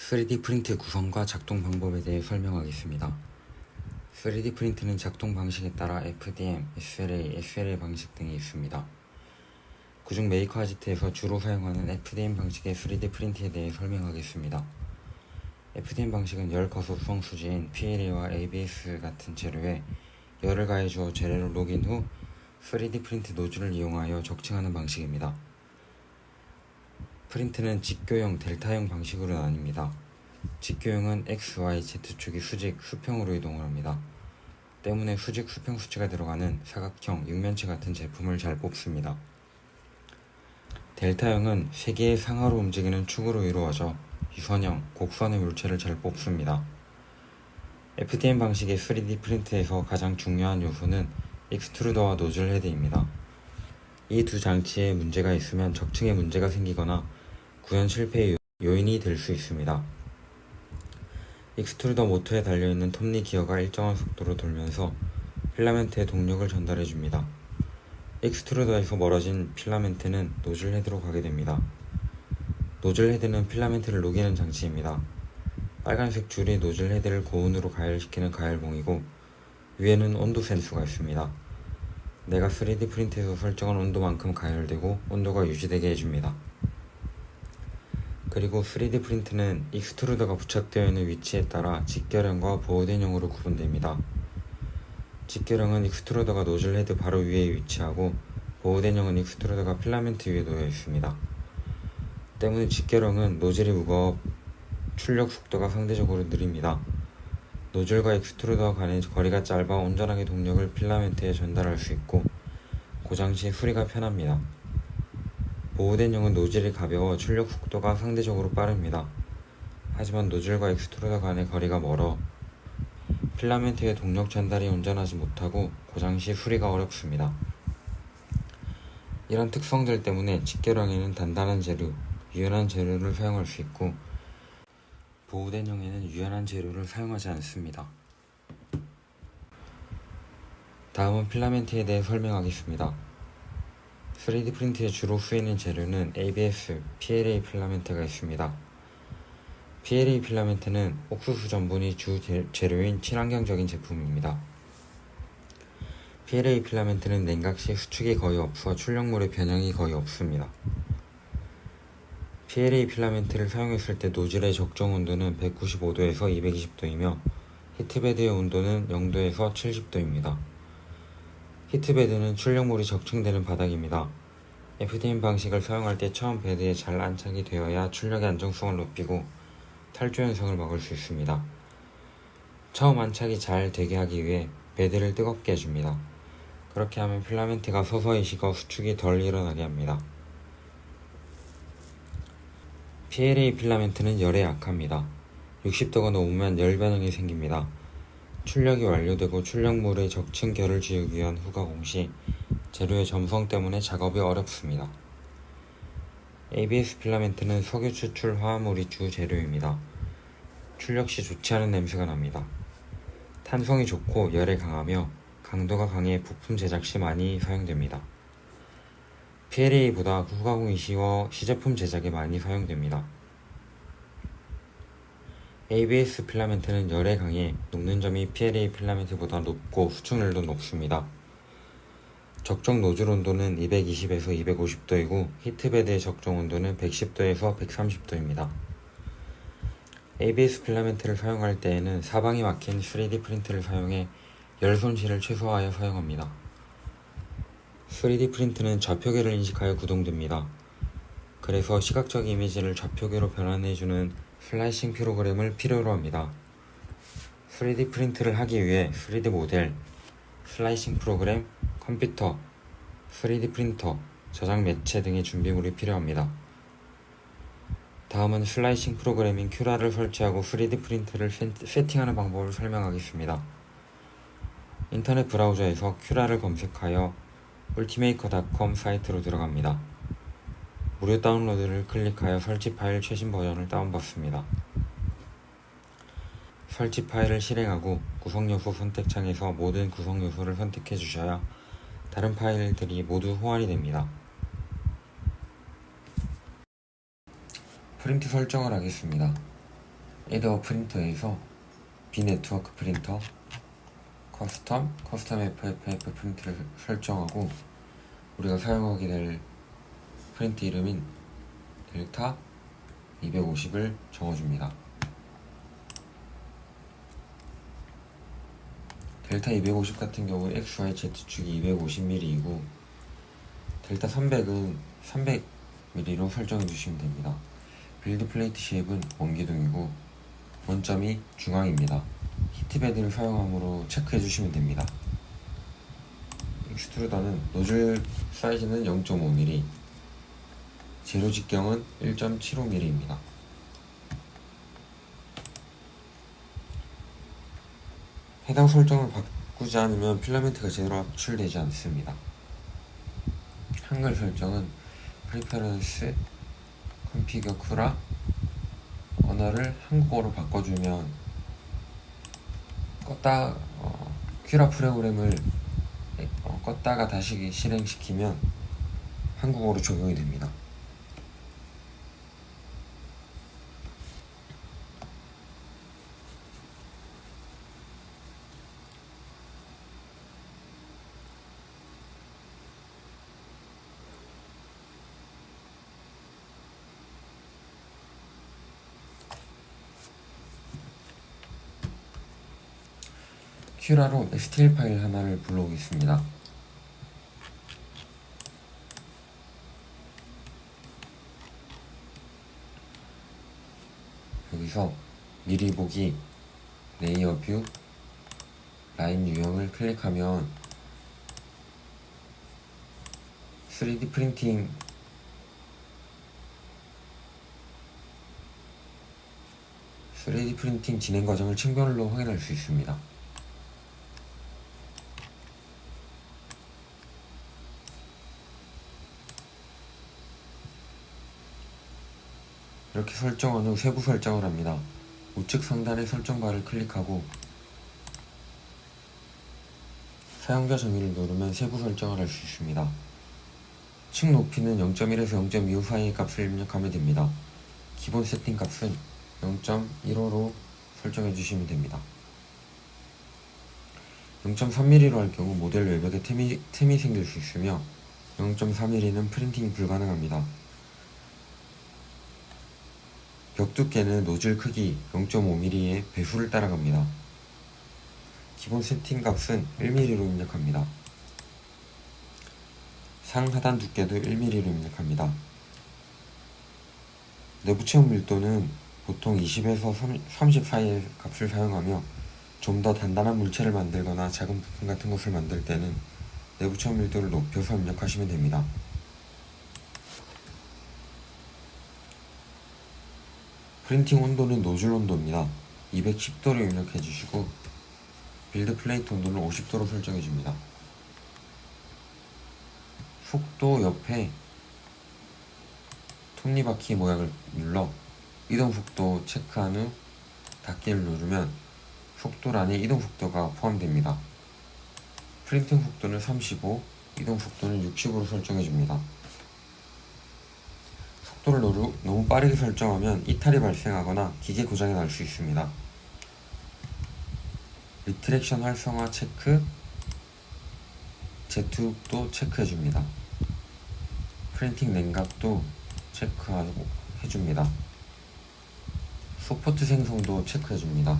3D 프린트 구성과 작동 방법에 대해 설명하겠습니다. 3D 프린트는 작동 방식에 따라 FDM, SLA, SLA 방식 등이 있습니다. 그중 메이커 아지트에서 주로 사용하는 FDM 방식의 3D 프린트에 대해 설명하겠습니다. FDM 방식은 열 거소성 수지인 PLA와 ABS 같은 재료에 열을 가해주어 재료를 녹인 후 3D 프린트 노즐을 이용하여 적층하는 방식입니다. 프린트는 직교형, 델타형 방식으로 나뉩니다. 직교형은 X, Y, Z축이 수직, 수평으로 이동을 합니다. 때문에 수직, 수평 수치가 들어가는 사각형, 육면체 같은 제품을 잘 뽑습니다. 델타형은 세 개의 상하로 움직이는 축으로 이루어져 유선형, 곡선의 물체를 잘 뽑습니다. FDM 방식의 3D 프린트에서 가장 중요한 요소는 익스트루더와 노즐 헤드입니다. 이 두 장치에 문제가 있으면 적층에 문제가 생기거나 구현 실패의 요인이 될 수 있습니다. 익스트루더 모터에 달려있는 톱니 기어가 일정한 속도로 돌면서 필라멘트에 동력을 전달해줍니다. 익스트루더에서 멀어진 필라멘트는 노즐 헤드로 가게 됩니다. 노즐 헤드는 필라멘트를 녹이는 장치입니다. 빨간색 줄이 노즐 헤드를 고온으로 가열시키는 가열봉이고 위에는 온도 센서가 있습니다. 내가 3D 프린트에서 설정한 온도만큼 가열되고 온도가 유지되게 해줍니다. 그리고 3D 프린트는 익스트루더가 부착되어 있는 위치에 따라 직결형과 보호된형으로 구분됩니다. 직결형은 익스트루더가 노즐 헤드 바로 위에 위치하고 보호된형은 익스트루더가 필라멘트 위에 놓여 있습니다. 때문에 직결형은 노즐이 무거워 출력 속도가 상대적으로 느립니다. 노즐과 익스트루더 간의 거리가 짧아 온전하게 동력을 필라멘트에 전달할 수 있고 고장 시 수리가 편합니다. 보호된형은 노즐이 가벼워 출력 속도가 상대적으로 빠릅니다. 하지만 노즐과 익스트루더 간의 거리가 멀어 필라멘트의 동력 전달이 온전하지 못하고 고장 시 수리가 어렵습니다. 이런 특성들 때문에 직결형에는 단단한 재료, 유연한 재료를 사용할 수 있고 보호된형에는 유연한 재료를 사용하지 않습니다. 다음은 필라멘트에 대해 설명하겠습니다. 3D 프린트에 주로 쓰이는 재료는 ABS, PLA 필라멘트가 있습니다. PLA 필라멘트는 옥수수 전분이 주 재료인 친환경적인 제품입니다. PLA 필라멘트는 냉각 시 수축이 거의 없어 출력물의 변형이 거의 없습니다. PLA 필라멘트를 사용했을 때 노즐의 적정 온도는 195도에서 220도이며 히트베드의 온도는 0도에서 70도입니다. 히트베드는 출력물이 적층되는 바닥입니다. FDM 방식을 사용할 때 처음 베드에 잘 안착이 되어야 출력의 안정성을 높이고 탈조 현상을 막을 수 있습니다. 처음 안착이 잘 되게 하기 위해 베드를 뜨겁게 해줍니다. 그렇게 하면 필라멘트가 서서히 식어 수축이 덜 일어나게 합니다. PLA 필라멘트는 열에 약합니다. 60도가 넘으면 열 변형이 생깁니다. 출력이 완료되고 출력물의 적층 결을 지우기 위한 후가공 시 재료의 점성 때문에 작업이 어렵습니다. ABS 필라멘트는 석유 추출 화합물이 주 재료입니다. 출력 시 좋지 않은 냄새가 납니다. 탄성이 좋고 열에 강하며 강도가 강해 부품 제작 시 많이 사용됩니다. PLA보다 후가공이 쉬워 시제품 제작에 많이 사용됩니다. ABS 필라멘트는 열에 강해 녹는 점이 PLA 필라멘트보다 높고 수축률도 높습니다. 적정 노즐 온도는 220에서 250도이고 히트베드의 적정 온도는 110도에서 130도입니다. ABS 필라멘트를 사용할 때에는 사방이 막힌 3D 프린트를 사용해 열 손실을 최소화하여 사용합니다. 3D 프린트는 좌표계를 인식하여 구동됩니다. 그래서 시각적 이미지를 좌표계로 변환해주는 슬라이싱 프로그램을 필요로 합니다. 3D 프린트를 하기 위해 3D 모델, 슬라이싱 프로그램, 컴퓨터, 3D 프린터, 저장 매체 등의 준비물이 필요합니다. 다음은 슬라이싱 프로그램인 큐라를 설치하고 3D 프린트를 세팅하는 방법을 설명하겠습니다. 인터넷 브라우저에서 큐라를 검색하여 ultimaker.com 사이트로 들어갑니다. 무료 다운로드를 클릭하여 설치 파일 최신 버전을 다운받습니다. 설치 파일을 실행하고 구성 요소 선택창에서 모든 구성 요소를 선택해 주셔야 다른 파일들이 모두 호환이 됩니다. 프린트 설정을 하겠습니다. 에드워 프린터에서 비네트워크 프린터, 커스텀 FFF 프린트를 설정하고 우리가 사용하게 될 프린트 이름인 델타 250을 정해줍니다. 델타 250 같은 경우 XYZ축이 250mm이고 델타 300은 300mm로 설정해 주시면 됩니다. 빌드 플레이트 쉐입은 원기둥이고 원점이 중앙입니다. 히트베드를 사용함으로 체크해 주시면 됩니다. 익스트루더는 노즐 사이즈는 0.5mm, 제로 직경은 1.75mm입니다. 해당 설정을 바꾸지 않으면 필라멘트가 제대로 압출되지 않습니다. 한글 설정은 프리페런스 컨피겨 쿠라 언어를 한국어로 바꿔주면 큐라 프로그램을 껐다가 다시 실행시키면 한국어로 적용이 됩니다. 큐라로 STL 파일 하나를 불러오겠습니다. 여기서 미리 보기, 레이어 뷰, 라인 유형을 클릭하면 3D 프린팅 진행 과정을 층별로 확인할 수 있습니다. 이렇게 설정한 후 세부 설정을 합니다. 우측 상단의 설정 바를 클릭하고 사용자 정의를 누르면 세부 설정을 할 수 있습니다. 층 높이는 0.1에서 0.25 사이의 값을 입력하면 됩니다. 기본 세팅 값은 0.15로 설정해 주시면 됩니다. 0.3mm로 할 경우 모델 외벽에 틈이 생길 수 있으며 0.4mm는 프린팅이 불가능합니다. 벽 두께는 노즐 크기 0.5mm의 배수를 따라갑니다. 기본 세팅 값은 1mm로 입력합니다. 상하단 두께도 1mm로 입력합니다. 내부 체험 밀도는 보통 20에서 30 사이의 값을 사용하며 좀 더 단단한 물체를 만들거나 작은 부품 같은 것을 만들 때는 내부 체험 밀도를 높여서 입력하시면 됩니다. 프린팅 온도는 노즐 온도입니다. 210도로 입력해 주시고 빌드 플레이트 온도는 50도로 설정해 줍니다. 속도 옆에 톱니바퀴 모양을 눌러 이동 속도 체크한 후 닫기를 누르면 속도란에 이동 속도가 포함됩니다. 프린팅 속도는 35, 이동 속도는 60으로 설정해 줍니다. 속도를 너무 빠르게 설정하면 이탈이 발생하거나 기계 고장이 날 수 있습니다. 리트랙션 활성화 체크, Z축도 체크해줍니다. 프린팅 냉각도 체크하고 해줍니다. 소포트 생성도 체크해줍니다.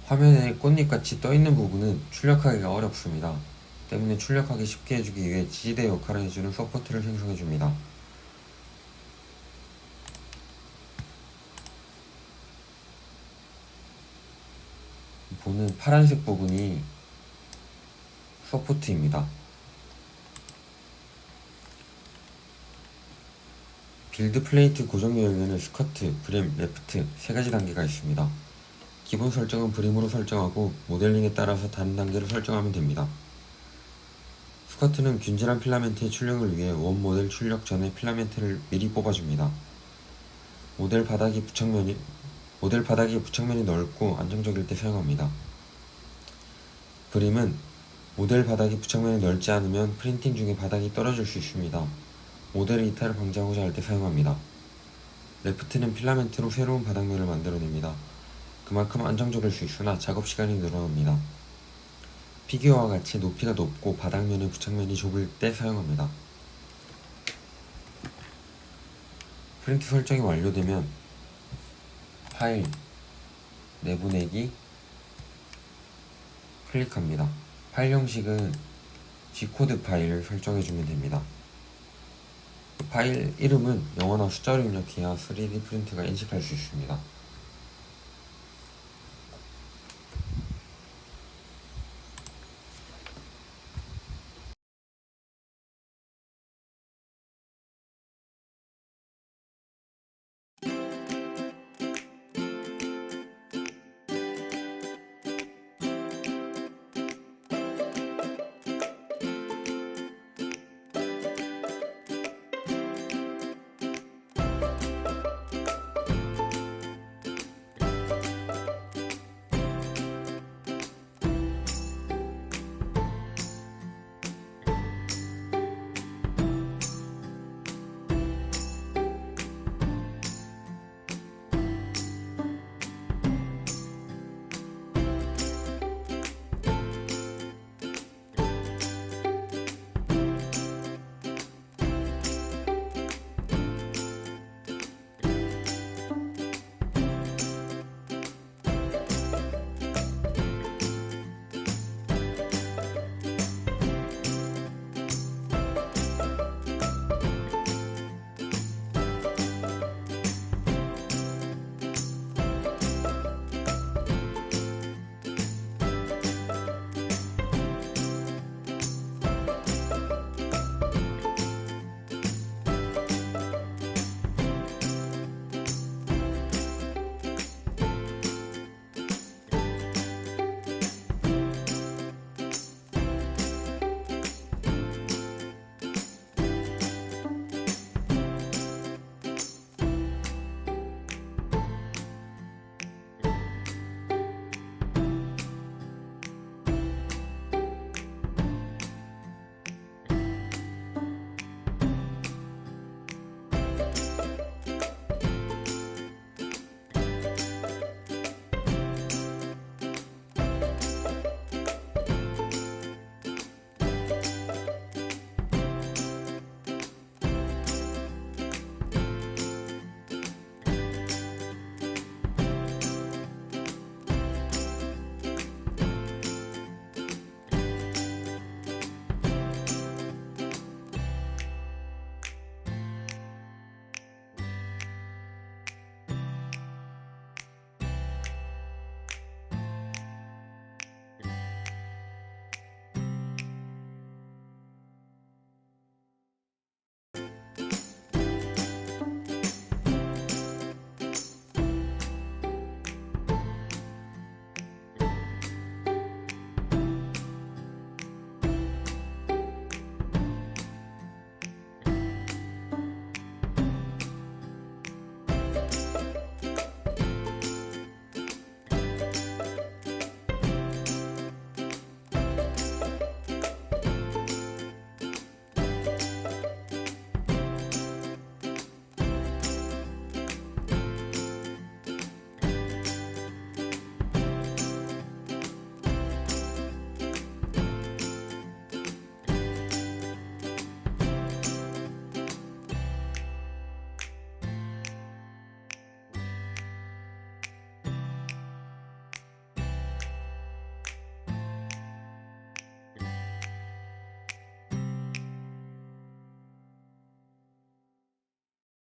화면에 꽃잎같이 떠있는 부분은 출력하기가 어렵습니다. 때문에 출력하기 쉽게 해주기 위해 지지대 역할을 해주는 서포트를 생성해줍니다. 보는 파란색 부분이 서포트입니다. 빌드 플레이트 고정 요령에는 스커트, 브림, 레프트 3가지 단계가 있습니다. 기본 설정은 브림으로 설정하고 모델링에 따라서 다른 단계로 설정하면 됩니다. 스커트는 균질한 필라멘트의 출력을 위해 원 모델 출력 전에 필라멘트를 미리 뽑아줍니다. 모델 바닥의 부착면이 넓고 안정적일 때 사용합니다. 브림은 모델 바닥의 부착면이 넓지 않으면 프린팅 중에 바닥이 떨어질 수 있습니다. 모델의 이탈을 방지하고자 할 때 사용합니다. 래프트는 필라멘트로 새로운 바닥면을 만들어냅니다. 그만큼 안정적일 수 있으나 작업 시간이 늘어납니다. 피규어와 같이 높이가 높고 바닥면의 부착면이 좁을 때 사용합니다. 프린트 설정이 완료되면 파일, 내보내기 클릭합니다. 파일 형식은 G코드 파일을 설정해주면 됩니다. 파일 이름은 영어나 숫자로 입력해야 3D 프린트가 인식할 수 있습니다.